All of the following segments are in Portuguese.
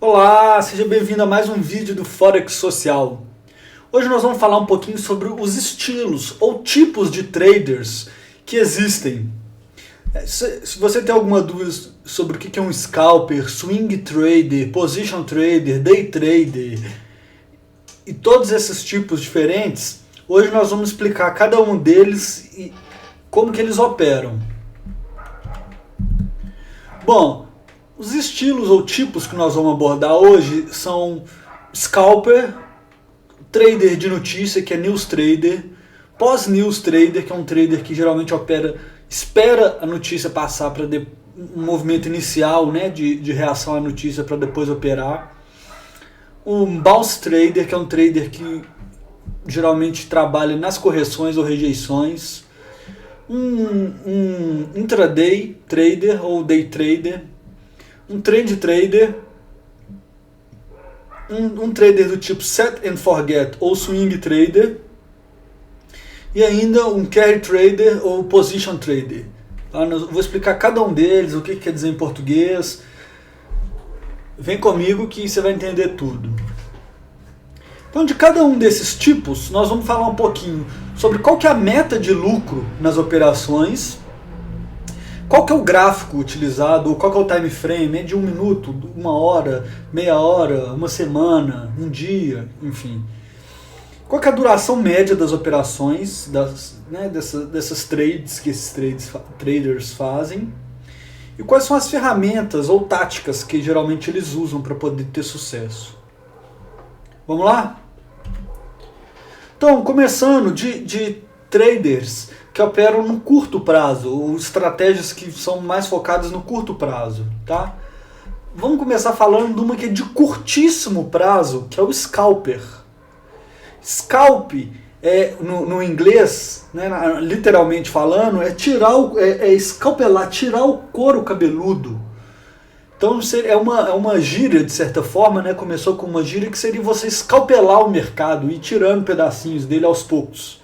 Olá, seja bem-vindo a mais um vídeo do Forex Social. Hoje nós vamos falar um pouquinho sobre os estilos ou tipos de traders que existem. Se você tem alguma dúvida sobre o que é um scalper, swing trader, position trader, day trader e todos esses tipos diferentes, hoje nós vamos explicar cada um deles e como que eles operam. Bom, os estilos ou tipos que nós vamos abordar hoje são scalper, trader de notícia, que é news trader, pós-news trader, que é um trader que geralmente espera a notícia passar para um movimento inicial, né, de reação à notícia para depois operar. Um bounce trader, que é um trader que geralmente trabalha nas correções ou rejeições. Um intraday trader ou day trader. Um trend trader, um trader do tipo set and forget ou swing trader, e ainda um carry trader ou position trader. Eu vou explicar cada um deles, o que quer dizer em português. Vem comigo que você vai entender tudo. Então, de cada um desses tipos, nós vamos falar um pouquinho sobre qual que é a meta de lucro nas operações, qual que é o gráfico utilizado, ou qual que é o time frame, é de 1 minuto, 1 hora, meia hora, uma semana, um dia, Qual que é a duração média das operações, dessas trades que esses traders fazem, e quais são as ferramentas ou táticas que geralmente eles usam para poder ter sucesso. Vamos lá? Então, começando de traders que operam no curto prazo, ou estratégias que são mais focadas no curto prazo, tá? Vamos começar falando de uma que é de curtíssimo prazo, que é o scalper. Scalp, no inglês, né, literalmente falando, é escalpelar, tirar o couro cabeludo. Então é uma gíria, de certa forma, né? Começou com uma gíria que seria você escalpelar o mercado e ir tirando pedacinhos dele aos poucos.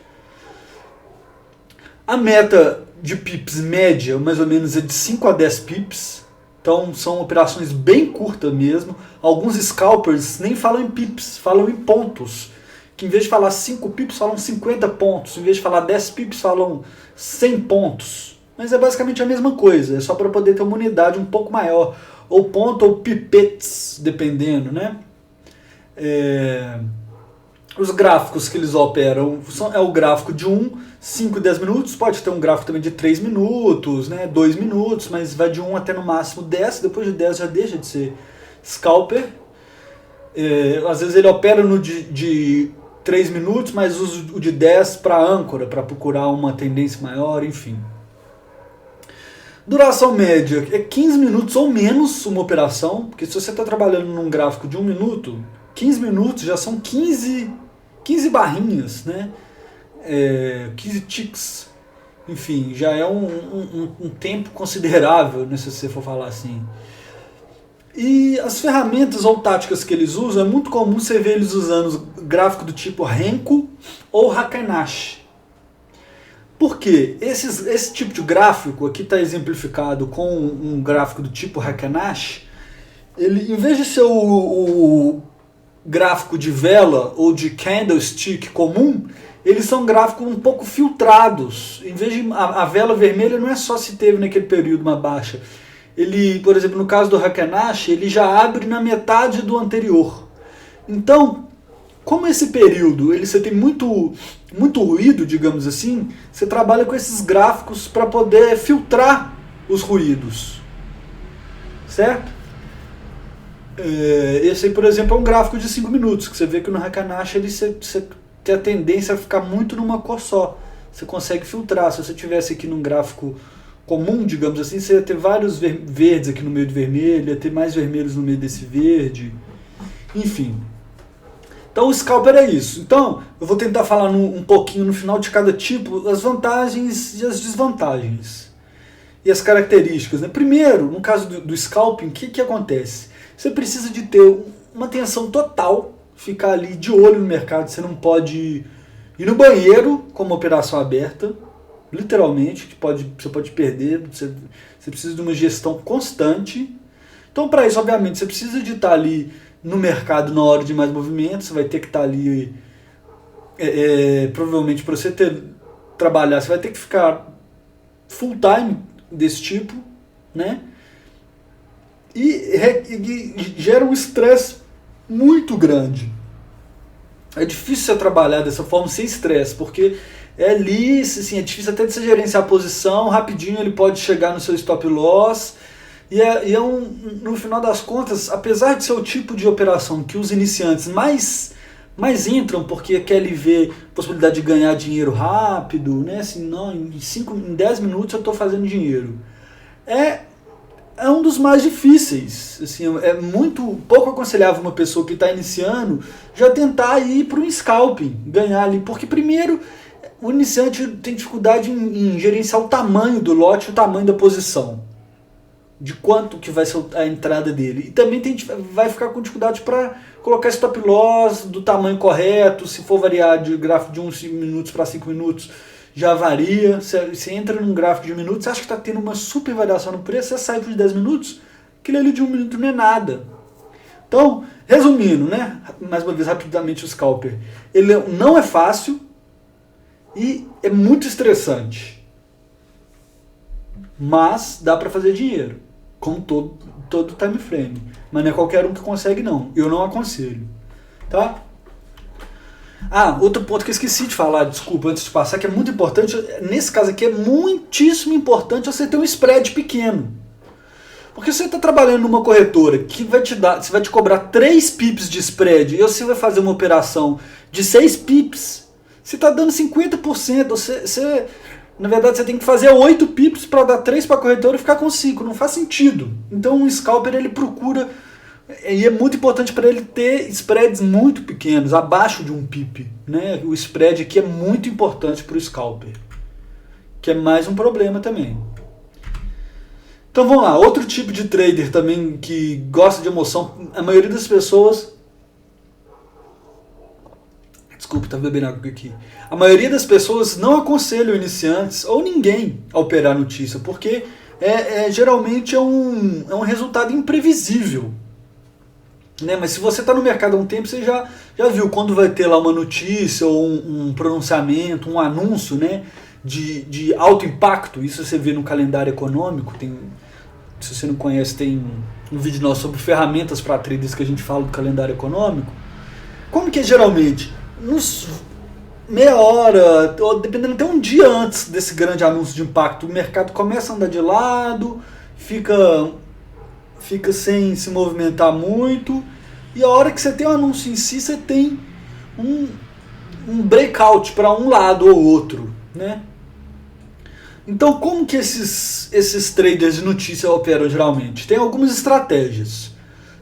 A meta de pips média, mais ou menos, é de 5 a 10 pips. Então são operações bem curtas mesmo. Alguns scalpers nem falam em pips, falam em pontos. Que em vez de falar 5 pips, falam 50 pontos. Em vez de falar 10 pips, falam 100 pontos. Mas é basicamente a mesma coisa. É só para poder ter uma unidade um pouco maior. Ou ponto ou pipettes, dependendo, né? Os gráficos que eles operam é o gráfico de 1, 5 e 10 minutos, pode ter um gráfico também de 3 minutos, né, 2 minutos, mas vai de 1 até no máximo 10, depois de 10 já deixa de ser scalper. Às vezes ele opera no de 3 minutos, mas usa o de 10 para âncora, para procurar uma tendência maior, enfim. Duração média é 15 minutos ou menos uma operação, porque se você está trabalhando num gráfico de 1 minuto, 15 minutos já são 15 barrinhas, né? 15 ticks, enfim, já é um tempo considerável, né, se você for falar assim. E as ferramentas ou táticas que eles usam, é muito comum você ver eles usando gráfico do tipo Renko ou Heikin-Ashi. Por quê? Esse tipo de gráfico aqui está exemplificado com um gráfico do tipo Heikin-Ashi. Ele, em vez de ser o gráfico de vela ou de candlestick comum, eles são gráficos um pouco filtrados. Em vez de a vela vermelha não é só se teve naquele período uma baixa. Ele, por exemplo, no caso do Heikin-Ashi, ele já abre na metade do anterior. Então, como esse período você tem muito ruído, digamos assim, você trabalha com esses gráficos para poder filtrar os ruídos. Certo? Esse aí, por exemplo, é um gráfico de 5 minutos, que você vê que no Heikin-Ashi você tem a tendência a ficar muito numa cor só. Você consegue filtrar. Se você tivesse aqui num gráfico comum, digamos assim, você ia ter vários verdes aqui no meio do vermelho, ia ter mais vermelhos no meio desse verde, enfim. Então o scalper é isso. Então eu vou tentar falar um pouquinho no final de cada tipo, as vantagens e as desvantagens. E as características, né? Primeiro, no caso do scalping, o que acontece? Você precisa de ter uma atenção total, ficar ali de olho no mercado, você não pode ir no banheiro com uma operação aberta, literalmente, que você pode perder, você precisa de uma gestão constante. Então, para isso, obviamente, você precisa de estar ali no mercado na hora de mais movimento, você vai ter que estar ali, provavelmente, para você trabalhar, você vai ter que ficar full time desse tipo, né? E gera um estresse muito grande. É difícil você trabalhar dessa forma sem estresse, porque é ali, assim, é difícil até de você gerenciar a posição, rapidinho ele pode chegar no seu stop loss, no final das contas, apesar de ser o tipo de operação que os iniciantes mais entram, porque querem ver possibilidade de ganhar dinheiro rápido, né? Assim, não, em 10 minutos eu estou fazendo dinheiro. É um dos mais difíceis. Assim, é muito pouco aconselhável uma pessoa que está iniciando já tentar ir para um scalping, ganhar ali, porque primeiro o iniciante tem dificuldade em gerenciar o tamanho do lote, o tamanho da posição, de quanto que vai ser a entrada dele. E também vai ficar com dificuldade para colocar stop loss do tamanho correto, se for variar de gráfico de 1 minutos para 5 minutos, já varia. Você entra num gráfico de minutos, você acha que está tendo uma super variação no preço, você sai para os 10 minutos, aquele ali de 1 minuto não é nada. Então, resumindo, né? Mais uma vez, rapidamente, o scalper. Ele não é fácil e é muito estressante. Mas dá para fazer dinheiro, como todo time frame. Mas não é qualquer um que consegue, não. Eu não aconselho. Tá? Outro ponto que eu esqueci de falar, desculpa, antes de passar, que é muito importante, nesse caso aqui é muitíssimo importante você ter um spread pequeno. Porque você está trabalhando numa corretora que você vai te cobrar 3 pips de spread e você vai fazer uma operação de 6 pips, você está dando 50%, na verdade você tem que fazer 8 pips para dar 3 para a corretora e ficar com 5, não faz sentido. Então um scalper ele procura, e é muito importante para ele ter spreads muito pequenos, abaixo de 1 pip, né? O spread aqui é muito importante para o scalper, que é mais um problema também. Então vamos lá, outro tipo de trader também que gosta de emoção, a maioria das pessoas... Desculpa, tá bebendo água aqui. A maioria das pessoas não aconselham iniciantes ou ninguém a operar notícia, porque geralmente é um resultado imprevisível. Né? Mas se você está no mercado há um tempo, você já viu quando vai ter lá uma notícia ou um pronunciamento, um anúncio, né, de alto impacto. Isso você vê no calendário econômico. Se você não conhece, tem um vídeo nosso sobre ferramentas para traders que a gente fala do calendário econômico. Como que é geralmente? Nos meia hora, ou dependendo até um dia antes desse grande anúncio de impacto, o mercado começa a andar de lado, fica sem se movimentar muito, e a hora que você tem o anúncio em si, você tem um breakout para um lado ou outro, né? Então, como que esses traders de notícia operam geralmente? Tem algumas estratégias,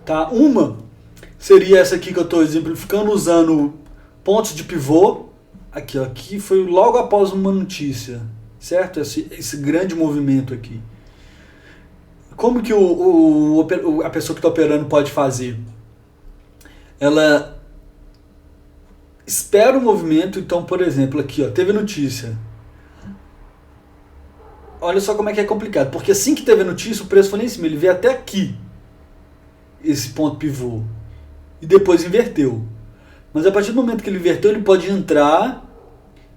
tá? Uma seria essa aqui que eu estou exemplificando, usando pontos de pivô. Aqui foi logo após uma notícia, certo? Esse grande movimento aqui. Como que a pessoa que está operando pode fazer? Ela espera o movimento. Então, por exemplo, aqui teve notícia. Olha só como é que é complicado, porque assim que teve a notícia, o preço foi lá em cima, ele veio até aqui, esse ponto pivô, e depois inverteu. Mas a partir do momento que ele inverteu, ele pode entrar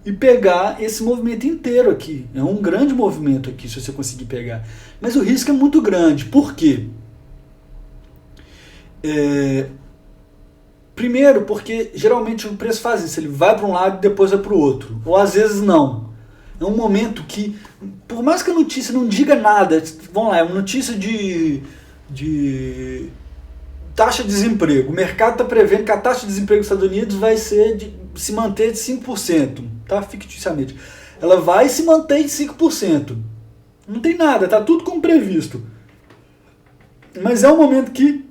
e pegar esse movimento inteiro aqui. É um grande movimento aqui, se você conseguir pegar. Mas o risco é muito grande. Por quê? Primeiro, porque geralmente o preço faz isso, ele vai para um lado e depois vai para o outro. Ou às vezes não. É um momento que, por mais que a notícia não diga nada, vamos lá, é uma notícia de taxa de desemprego. O mercado está prevendo que a taxa de desemprego dos Estados Unidos vai se manter de 5%, tá? Ficticiamente. Ela vai se manter de 5%. Não tem nada, está tudo como previsto. Mas é um momento que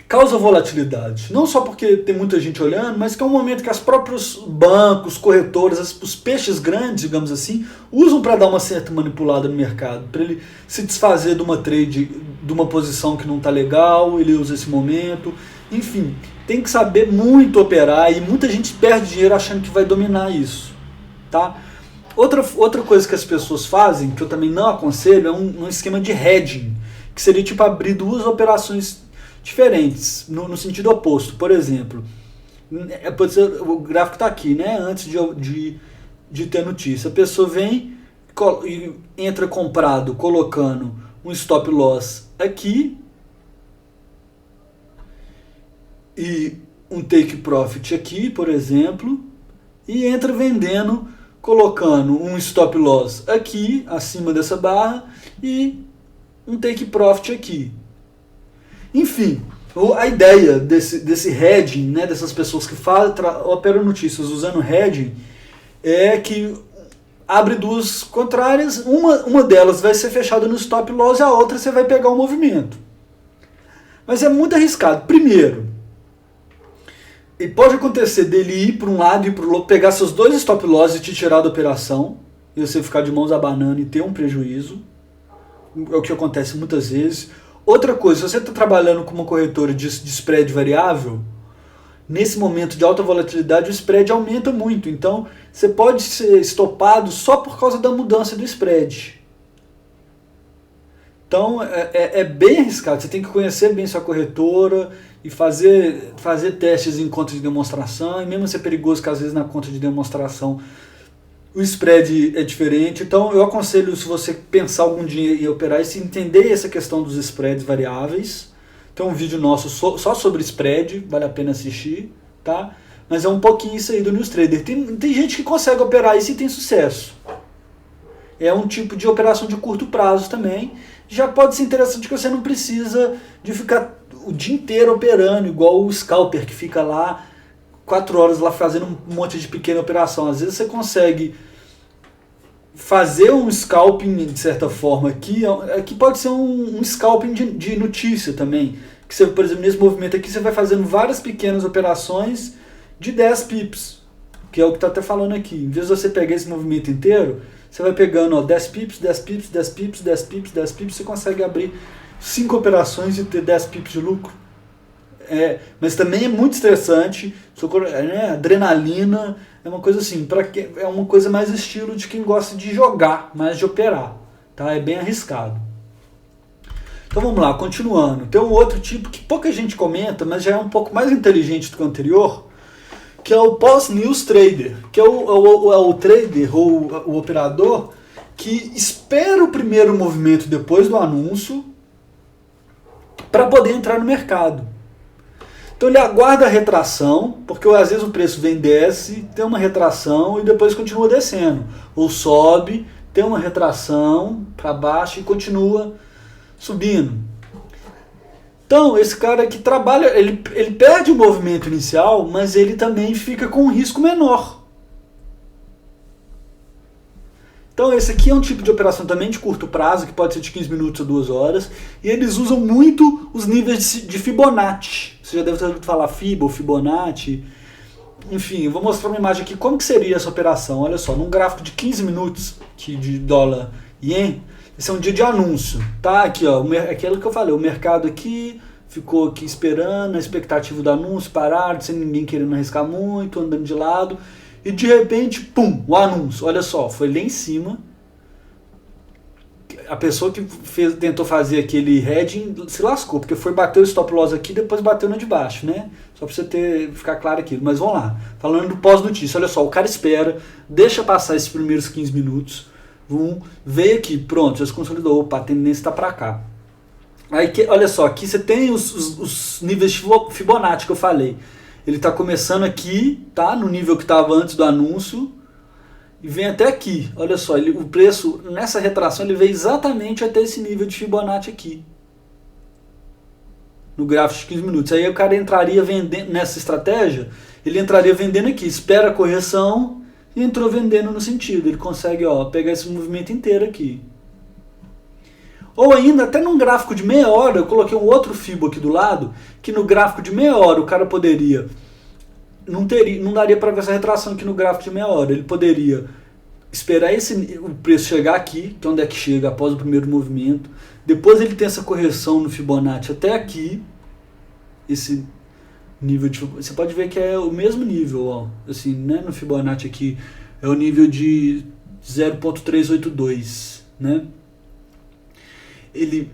causa volatilidade. Não só porque tem muita gente olhando, mas que é um momento que os próprios bancos, corretoras, os peixes grandes, digamos assim, usam para dar uma certa manipulada no mercado, para ele se desfazer de uma trade, de uma posição que não está legal, ele usa esse momento. Enfim, tem que saber muito operar, e muita gente perde dinheiro achando que vai dominar isso. Tá? Outra coisa que as pessoas fazem, que eu também não aconselho, é um esquema de hedging, que seria tipo abrir duas operações diferentes, no sentido oposto. Por exemplo, pode ser, o gráfico está aqui, né? Antes de ter notícia. A pessoa vem e entra comprado colocando um stop loss aqui e um take profit aqui, por exemplo, e entra vendendo colocando um stop loss aqui, acima dessa barra, e um take profit aqui. Enfim, a ideia desse hedging, né, dessas pessoas que operam notícias usando hedging, é que abre duas contrárias, uma delas vai ser fechada no stop loss e a outra você vai pegar o movimento. Mas é muito arriscado. Primeiro, e pode acontecer dele ir para um lado e para o outro, pegar seus dois stop loss e te tirar da operação, e você ficar de mãos abanando e ter um prejuízo. É o que acontece muitas vezes. Outra coisa, se você está trabalhando com uma corretora de spread variável, nesse momento de alta volatilidade o spread aumenta muito. Então você pode ser estopado só por causa da mudança do spread. Então é bem arriscado. Você tem que conhecer bem sua corretora e fazer testes em conta de demonstração. E mesmo se é perigoso que às vezes na conta de demonstração o spread é diferente. Então eu aconselho, se você pensar algum dia em operar, e entender essa questão dos spreads variáveis. Tem um vídeo nosso só sobre spread, vale a pena assistir, tá? Mas é um pouquinho isso aí do NewsTrader. Tem gente que consegue operar isso e tem sucesso. É um tipo de operação de curto prazo também. Já pode ser interessante que você não precisa de ficar o dia inteiro operando, igual o scalper que fica lá 4 horas lá fazendo um monte de pequena operação. Às vezes você consegue fazer um scalping de certa forma aqui pode ser um scalping de notícia também. Que você, por exemplo, nesse movimento aqui você vai fazendo várias pequenas operações de 10 pips, que é o que está até falando aqui. Em vez de você pegar esse movimento inteiro, você vai pegando 10 pips, 10 pips, 10 pips, 10 pips, 10 pips, você consegue abrir 5 operações e ter 10 pips de lucro. Mas também é muito estressante, adrenalina, é uma coisa assim, é uma coisa mais estilo de quem gosta de jogar, mais de operar, tá? É bem arriscado. Então vamos lá, continuando. Tem um outro tipo que pouca gente comenta, mas já é um pouco mais inteligente do que o anterior, que é o post-news trader, que é o trader ou o operador que espera o primeiro movimento depois do anúncio para poder entrar no mercado. Então ele aguarda a retração, porque às vezes o preço vem, desce, tem uma retração e depois continua descendo. Ou sobe, tem uma retração para baixo e continua subindo. Então esse cara que trabalha, ele perde o movimento inicial, mas ele também fica com um risco menor. Então esse aqui é um tipo de operação também de curto prazo, que pode ser de 15 minutos a 2 horas, e eles usam muito os níveis de Fibonacci. Você já deve ter ouvido falar FIBA ou Fibonacci. Enfim, eu vou mostrar uma imagem aqui, como que seria essa operação. Olha só, num gráfico de 15 minutos de dólar ien, esse é um dia de anúncio. Tá aqui, ó, aquilo que eu falei, o mercado aqui ficou aqui esperando, a expectativa do anúncio, parado, sem ninguém querendo arriscar muito, andando de lado. E de repente, pum, o anúncio. Olha só, foi lá em cima. A pessoa que tentou fazer aquele hedging se lascou, porque foi bater o stop loss aqui e depois bateu na de baixo, né? Só pra você ficar claro aqui. Mas vamos lá. Falando do pós-notícia, olha só, o cara espera, deixa passar esses primeiros 15 minutos, veio aqui, pronto, já se consolidou, opa, a tendência está para cá. Aí, olha só, aqui você tem os níveis de Fibonacci que eu falei. Ele está começando aqui, tá? No nível que estava antes do anúncio, e vem até aqui. Olha só, o preço, nessa retração, ele veio exatamente até esse nível de Fibonacci aqui. No gráfico de 15 minutos. Aí o cara entraria vendendo, nessa estratégia, ele entraria vendendo aqui, espera a correção e entrou vendendo no sentido. Ele consegue, ó, pegar esse movimento inteiro aqui. Ou ainda, até num gráfico de meia hora, eu coloquei um outro Fibo aqui do lado, que no gráfico de meia hora o cara poderia... Não daria para ver essa retração aqui no gráfico de meia hora. Ele poderia esperar o preço chegar aqui, que é onde é que chega após o primeiro movimento. Depois ele tem essa correção no Fibonacci até aqui. Esse nível de... Você pode ver que é o mesmo nível, ó. Assim, né, no Fibonacci aqui é o nível de 0.382, né? Ele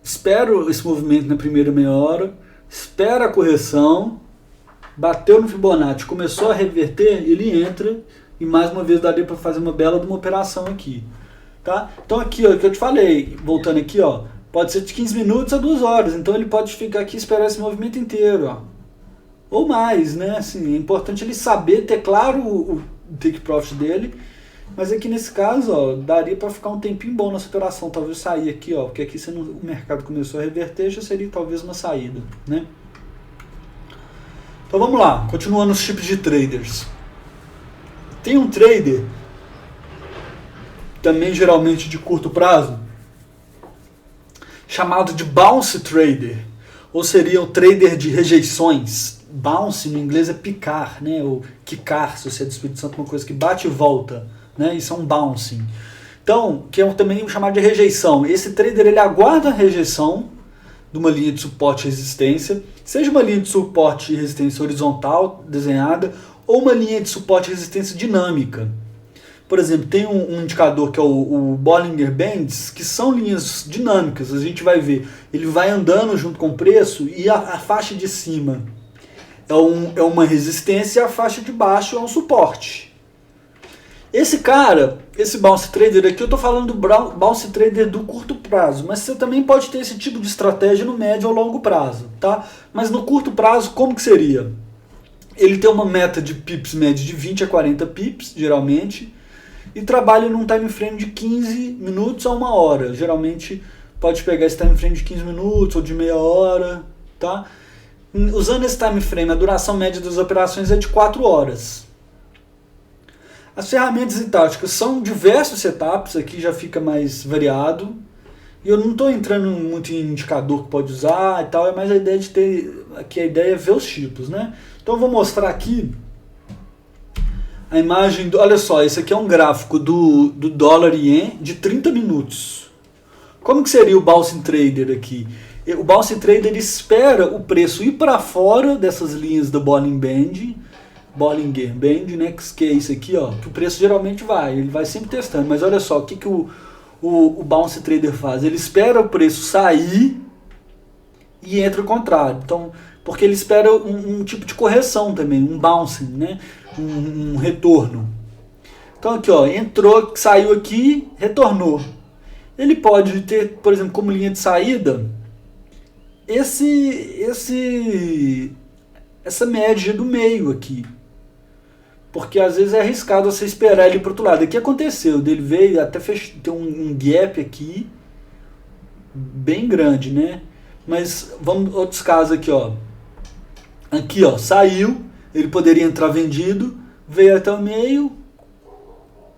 espera esse movimento na primeira meia hora, espera a correção, bateu no Fibonacci, começou a reverter, ele entra e mais uma vez daria para fazer uma bela de uma operação aqui. Tá? Então aqui, ó, que eu te falei, voltando aqui, ó, pode ser de 15 minutos a 2 horas, então ele pode ficar aqui e esperar esse movimento inteiro, ó. Ou mais, né? Assim, é importante ele saber, ter claro o take profit dele, mas aqui nesse caso, ó, daria para ficar um tempinho bom nessa operação, talvez sair aqui, ó, porque aqui se o mercado começou a reverter, já seria talvez uma saída, né? Então vamos lá, continuando os tipos de traders. Tem um trader também geralmente de curto prazo, chamado de bounce trader, ou seria o trader de rejeições. Bounce no inglês é picar, né? Ou quicar, se você é do Espírito Santo, uma coisa que bate e volta, né? Isso é um bouncing. Então, que é também chamado de rejeição. Esse trader ele aguarda a rejeição de uma linha de suporte e resistência, seja uma linha de suporte e resistência horizontal desenhada ou uma linha de suporte e resistência dinâmica. Por exemplo, tem um indicador que é o Bollinger Bands, que são linhas dinâmicas. A gente vai ver, ele vai andando junto com o preço e a faixa de cima é uma resistência e a faixa de baixo é um suporte. Esse cara, esse bounce trader aqui, eu estou falando do bounce trader do curto prazo, mas você também pode ter esse tipo de estratégia no médio ou longo prazo, tá? Mas no curto prazo, como que seria? Ele tem uma meta de pips média de 20 a 40 pips, geralmente, e trabalha num time frame de 15 minutos a 1 hora. Geralmente pode pegar esse time frame de 15 minutos ou de meia hora, tá? Usando esse time frame, a duração média das operações é de 4 horas. As ferramentas e táticas são diversos setups, aqui já fica mais variado. E eu não estou entrando muito em indicador que pode usar e tal, é mais a ideia de ter. Aqui a ideia é ver os tipos, né? Então eu vou mostrar aqui a imagem. Olha só, esse aqui é um gráfico do dólar ien de 30 minutos. Como que seria o bouncing trader aqui? O bouncing trader espera o preço ir para fora dessas linhas do Bollinger Band, né, que é isso aqui, ó, que o preço geralmente ele vai sempre testando, mas olha só, o que o bounce trader faz? Ele espera o preço sair e entra o contrário, então, porque ele espera um tipo de correção também, um bouncing, né, um retorno. Então aqui, ó, entrou, saiu aqui, retornou. Ele pode ter, por exemplo, como linha de saída, essa média do meio aqui. Porque às vezes é arriscado você esperar ele para o outro lado. O que aconteceu? Ele veio até ter um gap aqui, bem grande, né? Mas vamos outros casos aqui, ó. Aqui, ó, saiu, ele poderia entrar vendido, veio até o meio,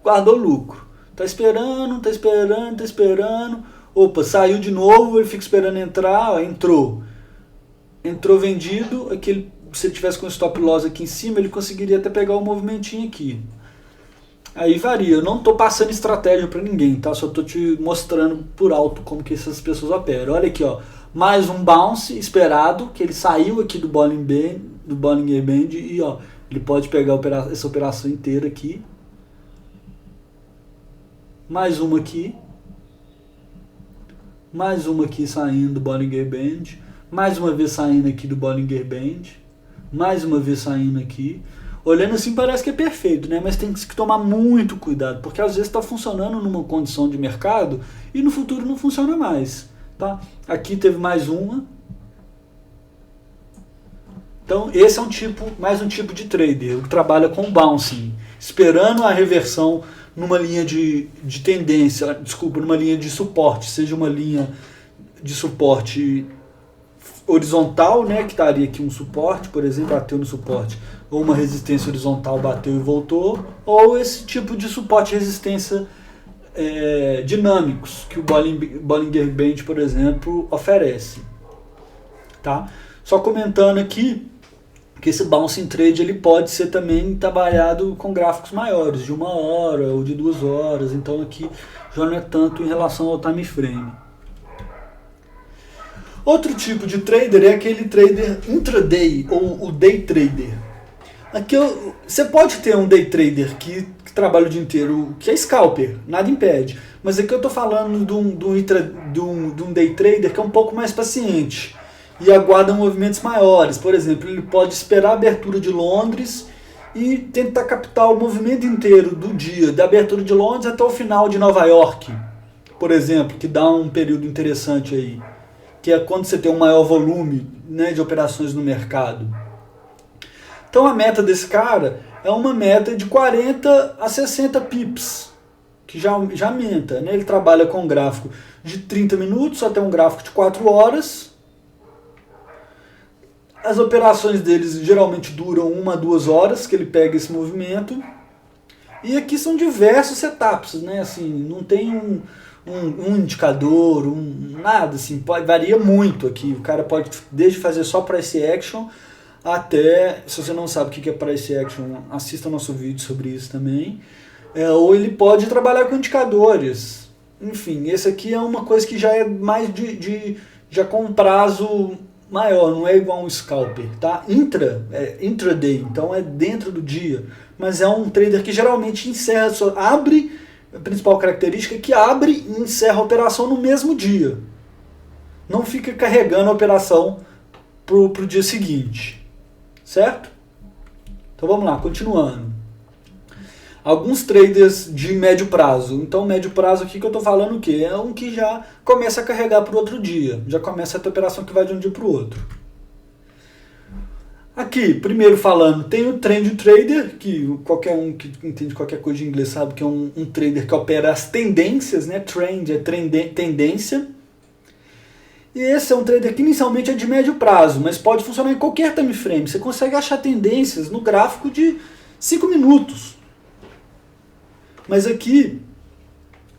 guardou lucro. Tá esperando, tá esperando, tá esperando. Opa, saiu de novo, ele fica esperando entrar, ó, entrou. Entrou vendido, aquele, se ele tivesse com o stop loss aqui em cima, ele conseguiria até pegar um movimentinho aqui. Aí varia, eu não estou passando estratégia para ninguém, tá? Só estou te mostrando por alto como que essas pessoas operam. Olha aqui, ó, mais um bounce esperado, que ele saiu aqui do Bollinger Band e ó, ele pode pegar essa operação inteira aqui. Mais uma aqui. Mais uma aqui saindo do Bollinger Band. Mais uma vez saindo aqui do Bollinger Band. Mais uma vez saindo aqui. Olhando assim parece que é perfeito, né? Mas tem que tomar muito cuidado, porque às vezes está funcionando numa condição de mercado e no futuro não funciona mais, tá? Aqui teve mais uma. Então esse é mais um tipo de trader que trabalha com bouncing, esperando a reversão numa linha de tendência, desculpa, numa linha de suporte, seja uma linha de suporte horizontal, né, que estaria aqui um suporte, por exemplo, bateu no suporte, ou uma resistência horizontal bateu e voltou, ou esse tipo de suporte e resistência dinâmicos que o Bollinger Band, por exemplo, oferece. Tá? Só comentando aqui que esse bouncing trade ele pode ser também trabalhado com gráficos maiores, de 1 hora ou de 2 horas, então aqui já não é tanto em relação ao time frame. Outro tipo de trader é aquele trader intraday ou o day trader. Aqui você pode ter um day trader que trabalha o dia inteiro, que é scalper, nada impede. Mas aqui eu estou falando de um day trader que é um pouco mais paciente e aguarda movimentos maiores. Por exemplo, ele pode esperar a abertura de Londres e tentar captar o movimento inteiro do dia, da abertura de Londres até o final de Nova York, por exemplo, que dá um período interessante aí, que é quando você tem um maior volume, né, de operações no mercado. Então a meta desse cara é uma meta de 40 a 60 pips, que já aumenta, né? Ele trabalha com um gráfico de 30 minutos até um gráfico de 4 horas. As operações deles geralmente duram 1 a 2 horas, que ele pega esse movimento. E aqui são diversos setups, né? Assim, não tem um indicador, nada, assim, varia muito aqui. O cara pode desde fazer só price action até, se você não sabe o que é price action, assista nosso vídeo sobre isso também. Ou ele pode trabalhar com indicadores. Enfim, esse aqui é uma coisa que já é mais já com um prazo maior, não é igual um scalper, tá? Intraday, então é dentro do dia, mas é um trader que geralmente encerra, abre, a principal característica é que abre e encerra a operação no mesmo dia. Não fica carregando a operação pro dia seguinte, certo? Então vamos lá, continuando. Alguns traders de médio prazo. Então, médio prazo aqui que eu estou falando o quê? É um que já começa a carregar para o outro dia. Já começa a ter operação que vai de um dia para o outro. Aqui, primeiro falando, tem o trend trader, que qualquer um que entende qualquer coisa de inglês sabe que é um trader que opera as tendências, né? Trend é tendência. E esse é um trader que inicialmente é de médio prazo, mas pode funcionar em qualquer time frame. Você consegue achar tendências no gráfico de 5 minutos. Mas aqui,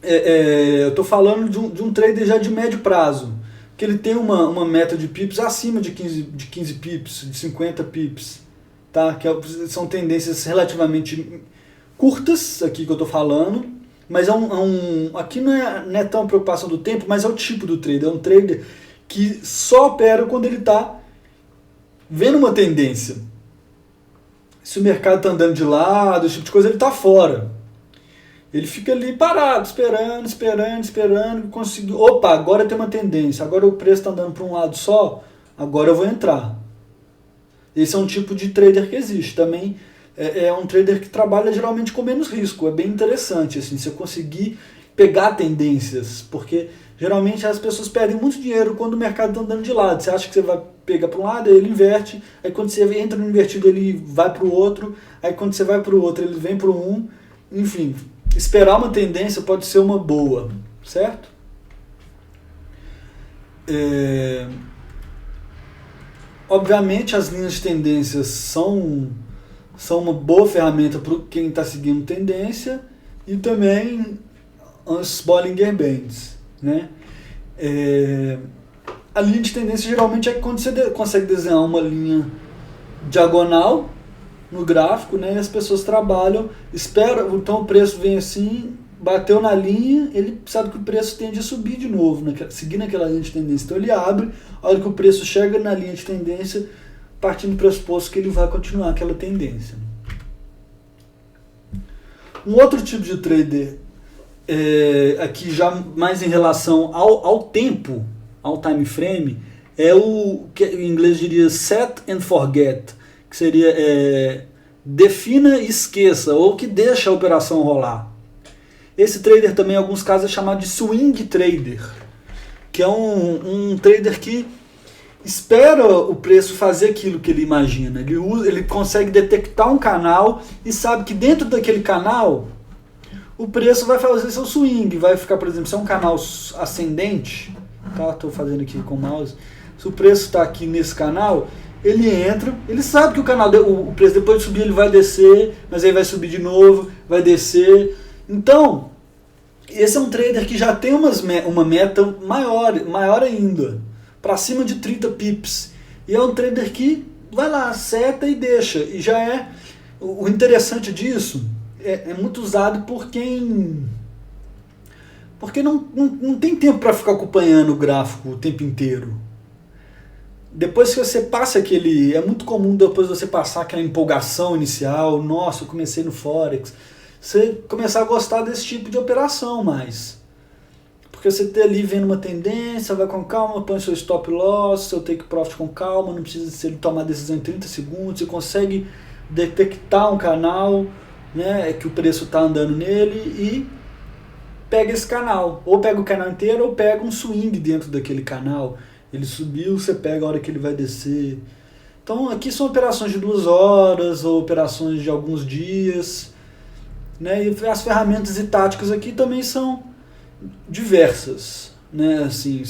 eu estou falando de um trader já de médio prazo, que ele tem uma meta de pips acima de 15 pips, de 50 pips, tá? Que são tendências relativamente curtas, aqui que eu estou falando, mas aqui não é tão preocupação do tempo, mas é o tipo do trader. É um trader que só opera quando ele está vendo uma tendência. Se o mercado está andando de lado, esse tipo de coisa, ele está fora. Ele fica ali parado, esperando, conseguiu. Opa, agora tem uma tendência, agora o preço está andando para um lado só, agora eu vou entrar. Esse é um tipo de trader que existe. Também é um trader que trabalha geralmente com menos risco. É bem interessante, assim, você conseguir pegar tendências, porque geralmente as pessoas perdem muito dinheiro quando o mercado está andando de lado. Você acha que você vai pegar para um lado, aí ele inverte, aí quando você entra no invertido ele vai para o outro, aí quando você vai para o outro ele vem para um, enfim. Esperar uma tendência pode ser uma boa, certo? Obviamente as linhas de tendências são uma boa ferramenta para quem está seguindo tendência e também as Bollinger Bands, né? A linha de tendência geralmente é quando você consegue desenhar uma linha diagonal no gráfico, né? E as pessoas trabalham, esperam, então o preço vem assim, bateu na linha, ele sabe que o preço tende a subir de novo, seguindo aquela linha de tendência. Então ele abre, a hora que o preço chega na linha de tendência, partindo do pressuposto que ele vai continuar aquela tendência. Um outro tipo de trader, aqui já mais em relação ao tempo, ao time frame, é o que em inglês diria set and forget, que seria defina e esqueça, ou que deixa a operação rolar. Esse trader também em alguns casos é chamado de swing trader, que é um trader que espera o preço fazer aquilo que ele imagina. Ele consegue detectar um canal e sabe que dentro daquele canal o preço vai fazer seu swing, vai ficar, por exemplo, se é um canal ascendente, tá? Estou fazendo aqui com o mouse, se o preço está aqui nesse canal, ele entra, ele sabe que o preço depois de subir ele vai descer, mas aí vai subir de novo, vai descer. Então, esse é um trader que já tem uma meta maior ainda, para cima de 30 pips. E é um trader que vai lá, seta e deixa. E já é, o interessante disso, é muito usado porque não tem tempo para ficar acompanhando o gráfico o tempo inteiro. Depois que você passa é muito comum depois você passar aquela empolgação inicial, nossa, eu comecei no Forex, você começar a gostar desse tipo de operação mais. Porque você tá ali vendo uma tendência, vai com calma, põe seu stop loss, seu take profit com calma, não precisa ser tomar decisão em 30 segundos, você consegue detectar um canal, né, que o preço está andando nele e pega esse canal. Ou pega o canal inteiro ou pega um swing dentro daquele canal. Ele subiu, você pega a hora que ele vai descer. Então aqui são operações de 2 horas ou operações de alguns dias, né? E as ferramentas e táticas aqui também são diversas, né? Assim,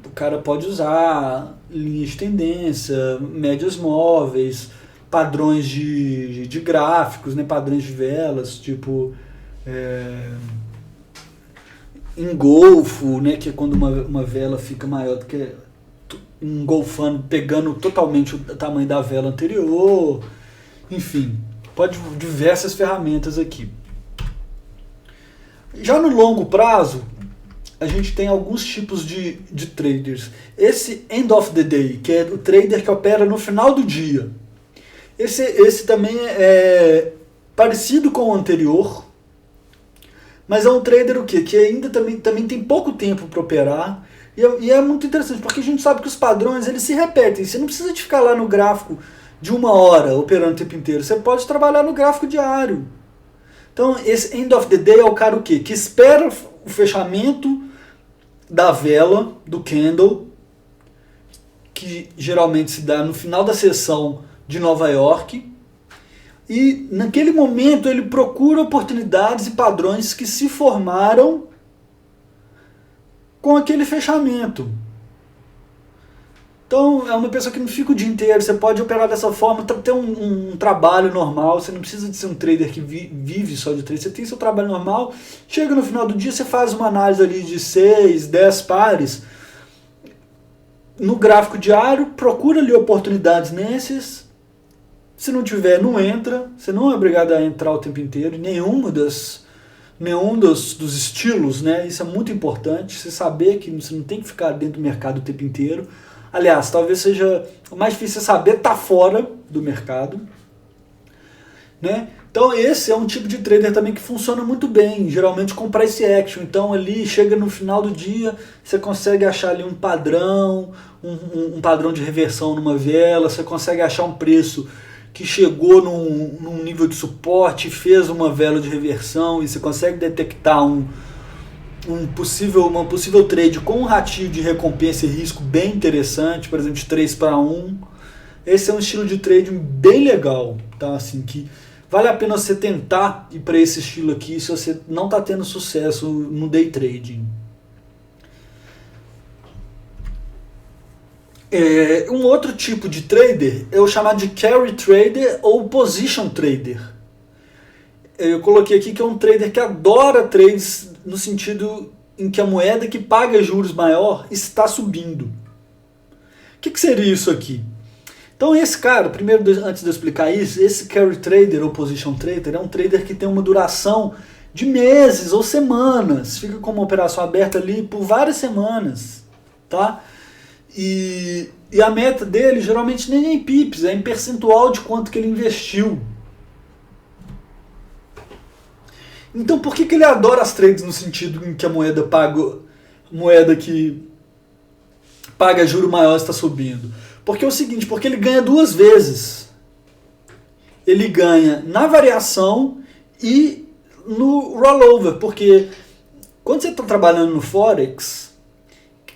o cara pode usar linhas de tendência, médias móveis, padrões de gráficos, né? Padrões de velas, tipo engolfo, né? Que é quando uma vela fica maior do que engolfando, pegando totalmente o tamanho da vela anterior, enfim, pode diversas ferramentas aqui. Já no longo prazo, a gente tem alguns tipos de traders. Esse end of the day, que é o trader que opera no final do dia. Esse também é parecido com o anterior, mas é um trader o quê? Que ainda também tem pouco tempo para operar. E é muito interessante, porque a gente sabe que os padrões eles se repetem. Você não precisa de ficar lá no gráfico de 1 hora operando o tempo inteiro. Você pode trabalhar no gráfico diário. Então, esse end of the day é o cara o quê? Que espera o fechamento da vela, do candle, que geralmente se dá no final da sessão de Nova York. E naquele momento ele procura oportunidades e padrões que se formaram com aquele fechamento. Então é uma pessoa que não fica o dia inteiro, você pode operar dessa forma, ter um trabalho normal, você não precisa de ser um trader que vive só de trade, você tem seu trabalho normal, chega no final do dia, você faz uma análise ali de 6, 10 pares, no gráfico diário, procura ali oportunidades nesses, se não tiver, não entra, você não é obrigado a entrar o tempo inteiro, em nenhum dos estilos, né? Isso é muito importante, você saber que você não tem que ficar dentro do mercado o tempo inteiro. Aliás, talvez seja o mais difícil saber estar fora do mercado, né? Então esse é um tipo de trader também que funciona muito bem, geralmente com price action. Então ali chega no final do dia, você consegue achar ali um padrão, um padrão de reversão numa vela, você consegue achar um preço que chegou num nível de suporte, fez uma vela de reversão e você consegue detectar uma possível trade com um ratio de recompensa e risco bem interessante, por exemplo, de 3:1. Esse é um estilo de trading bem legal, tá? Assim, que vale a pena você tentar ir para esse estilo aqui se você não está tendo sucesso no day trading. Um outro tipo de trader é o chamado de carry trader ou position trader. Eu coloquei aqui que é um trader que adora trades no sentido em que a moeda que paga juros maior está subindo. O que seria isso aqui? Então esse cara, primeiro antes de eu explicar isso, esse carry trader ou position trader é um trader que tem uma duração de meses ou semanas, fica com uma operação aberta ali por várias semanas, tá? E a meta dele geralmente nem é em pips, é em percentual de quanto que ele investiu. Então por que ele adora as trades no sentido em que a moeda que paga juro maior está subindo? Porque é o seguinte, porque ele ganha 2 vezes. Ele ganha na variação e no rollover, porque quando você está trabalhando no Forex,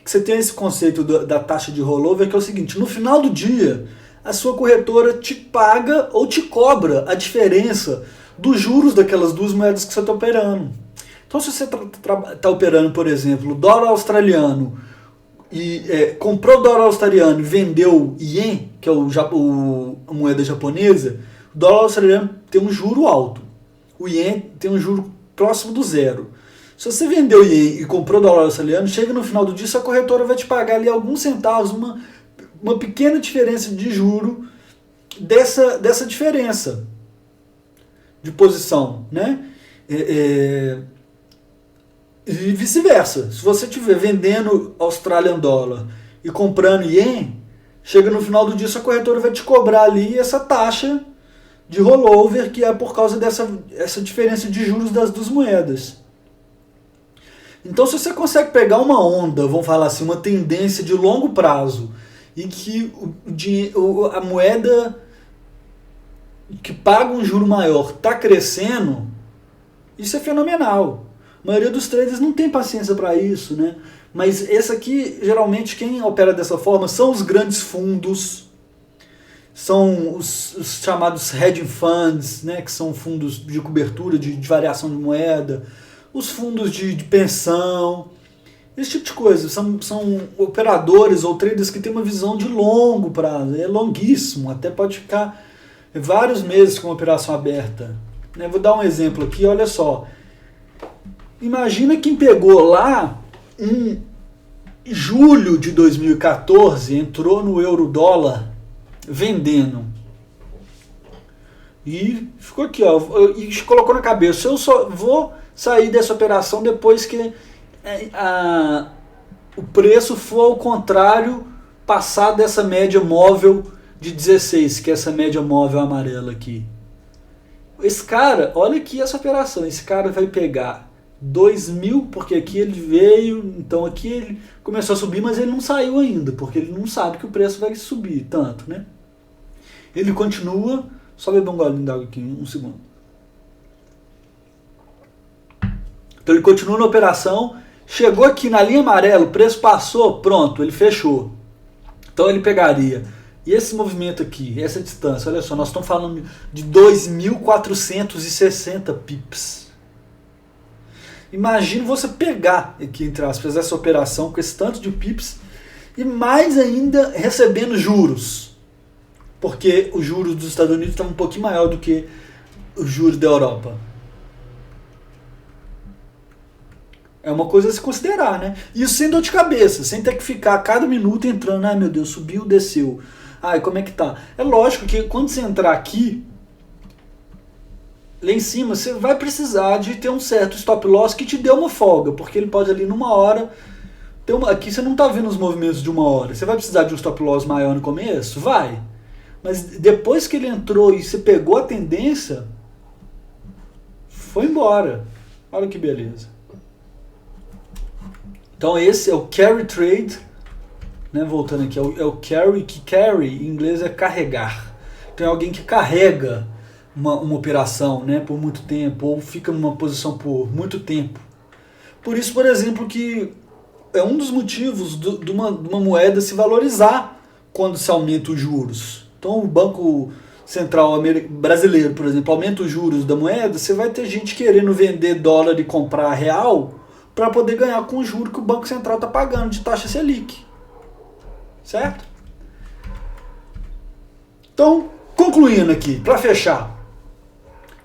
você tem esse conceito da taxa de rollover, que é o seguinte, no final do dia, a sua corretora te paga ou te cobra a diferença dos juros daquelas 2 moedas que você está operando. Então se você está operando, por exemplo, dólar australiano, e comprou dólar australiano e vendeu ien, que é a moeda japonesa, o dólar australiano tem um juro alto. O ien tem um juro próximo do zero. Se você vendeu ien e comprou dólar australiano, chega no final do dia, sua corretora vai te pagar ali alguns centavos, uma pequena diferença de juro dessa diferença de posição, né? E vice-versa. Se você estiver vendendo Australian Dollar e comprando ien, chega no final do dia, sua corretora vai te cobrar ali essa taxa de rollover, que é por causa essa diferença de juros das duas moedas. Então, se você consegue pegar uma onda, vamos falar assim, uma tendência de longo prazo, em que a moeda que paga um juro maior está crescendo, isso é fenomenal. A maioria dos traders não tem paciência para isso, né? Mas esse aqui, geralmente, quem opera dessa forma são os grandes fundos, são os chamados hedge funds, né? Que são fundos de cobertura, de variação de moeda, os fundos de pensão, esse tipo de coisa. São operadores ou traders que têm uma visão de longo prazo, é longuíssimo, até pode ficar vários meses com a operação aberta. Vou dar um exemplo aqui, olha só. Imagina quem pegou lá em julho de 2014, entrou no euro-dólar vendendo. E ficou aqui, ó, e colocou na cabeça, eu só vou sair dessa operação depois que o preço for ao contrário, passar dessa média móvel de 16, que é essa média móvel amarela aqui. Esse cara, olha aqui essa operação, esse cara vai pegar 2.000, porque aqui ele veio, então aqui ele começou a subir, mas ele não saiu ainda, porque ele não sabe que o preço vai subir tanto, né? Ele continua, só beber um golinho d'água aqui, um segundo. Então ele continua na operação, chegou aqui na linha amarela, o preço passou, pronto, ele fechou. Então ele pegaria, e esse movimento aqui, essa distância, olha só, nós estamos falando de 2.460 pips. Imagine você pegar aqui, entre aspas, essa operação com esse tanto de pips e mais ainda recebendo juros. Porque os juros dos Estados Unidos estavam um pouquinho maior do que os juros da Europa. É uma coisa a se considerar, né? Isso sem dor de cabeça, sem ter que ficar a cada minuto entrando, ai meu Deus, subiu, desceu. Ai, como é que tá? É lógico que quando você entrar aqui, lá em cima, você vai precisar de ter um certo stop loss que te dê uma folga, porque ele pode ali numa hora, aqui você não está vendo os movimentos de uma hora, você vai precisar de um stop loss maior no começo? Vai. Mas depois que ele entrou e você pegou a tendência, foi embora. Olha que beleza. Então esse é o carry trade, né? Voltando aqui, é o carry, que carry em inglês é carregar. Então é alguém que carrega uma operação, né, por muito tempo, ou fica numa posição por muito tempo. Por isso, por exemplo, que é um dos motivos de uma moeda se valorizar quando se aumenta os juros. Então o Banco Central brasileiro, por exemplo, aumenta os juros da moeda, você vai ter gente querendo vender dólar e comprar real para poder ganhar com o juro que o Banco Central está pagando de taxa Selic. Certo? Então, concluindo aqui, para fechar,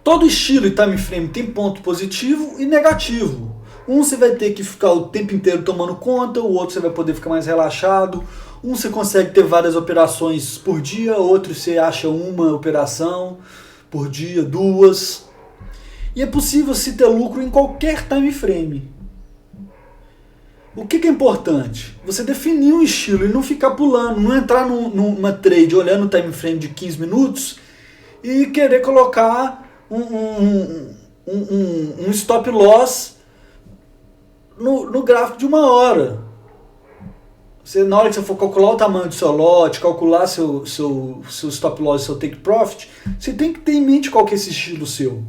todo estilo e time frame tem ponto positivo e negativo. Um você vai ter que ficar o tempo inteiro tomando conta, o outro você vai poder ficar mais relaxado. Um você consegue ter várias operações por dia, outro você acha uma operação por dia, duas. E é possível se ter lucro em qualquer time frame. O que é importante? Você definir um estilo e não ficar pulando, não entrar numa trade olhando o time frame de 15 minutos e querer colocar um stop loss no gráfico de uma hora. Na hora que você for calcular o tamanho do seu lote, calcular seu stop loss, seu take profit, você tem que ter em mente qual que é esse estilo seu.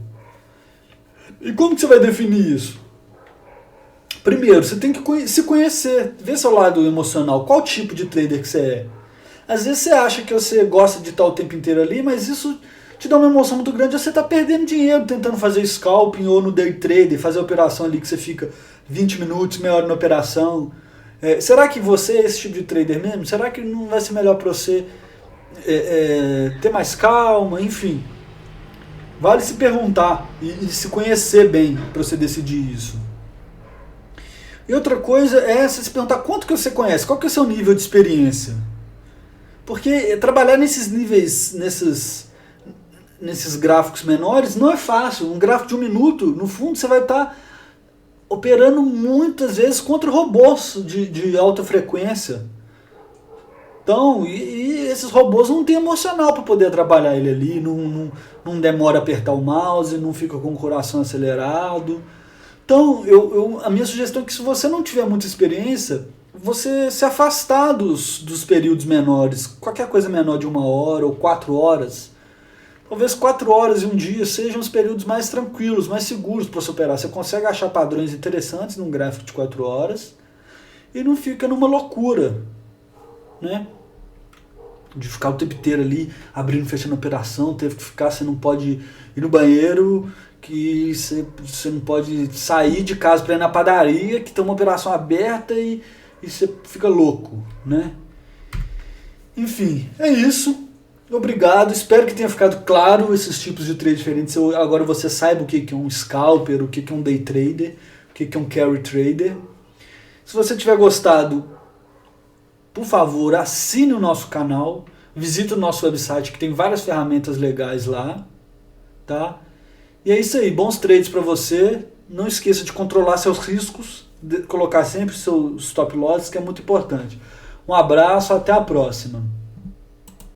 E como que você vai definir isso? Primeiro, você tem que se conhecer, ver seu lado emocional, qual tipo de trader que você é. Às vezes você acha que você gosta de estar o tempo inteiro ali, mas isso te dá uma emoção muito grande, você está perdendo dinheiro tentando fazer scalping ou no day trade, fazer a operação ali que você fica 20 minutos, meia hora na operação. Será que você é esse tipo de trader mesmo? Será que não vai ser melhor para você ter mais calma? Enfim, vale se perguntar e se conhecer bem para você decidir isso. E outra coisa é você se perguntar quanto que você conhece, qual que é o seu nível de experiência. Porque trabalhar nesses níveis, nesses gráficos menores não é fácil. Um gráfico de 1 minuto, no fundo, você vai estar operando muitas vezes contra robôs de alta frequência. Então, e esses robôs não têm emocional para poder trabalhar ele ali, não demora a apertar o mouse, não fica com o coração acelerado. Então, a minha sugestão é que se você não tiver muita experiência, você se afastar dos períodos menores, qualquer coisa menor de 1 hora ou 4 horas. Talvez 4 horas em um dia sejam os períodos mais tranquilos, mais seguros para você operar. Você consegue achar padrões interessantes num gráfico de 4 horas e não fica numa loucura, né? De ficar o tempo inteiro ali, abrindo e fechando a operação, teve que ficar, você não pode ir no banheiro, que você não pode sair de casa para ir na padaria, que tem uma operação aberta e você fica louco, né? Enfim, é isso. Obrigado, espero que tenha ficado claro esses tipos de trade diferentes. Agora você saiba o que é um scalper, o que é um day trader, o que é um carry trader. Se você tiver gostado, por favor, assine o nosso canal, visite o nosso website que tem várias ferramentas legais lá, tá? E é isso aí, bons trades para você. Não esqueça de controlar seus riscos, de colocar sempre seus stop loss, que é muito importante. Um abraço, até a próxima.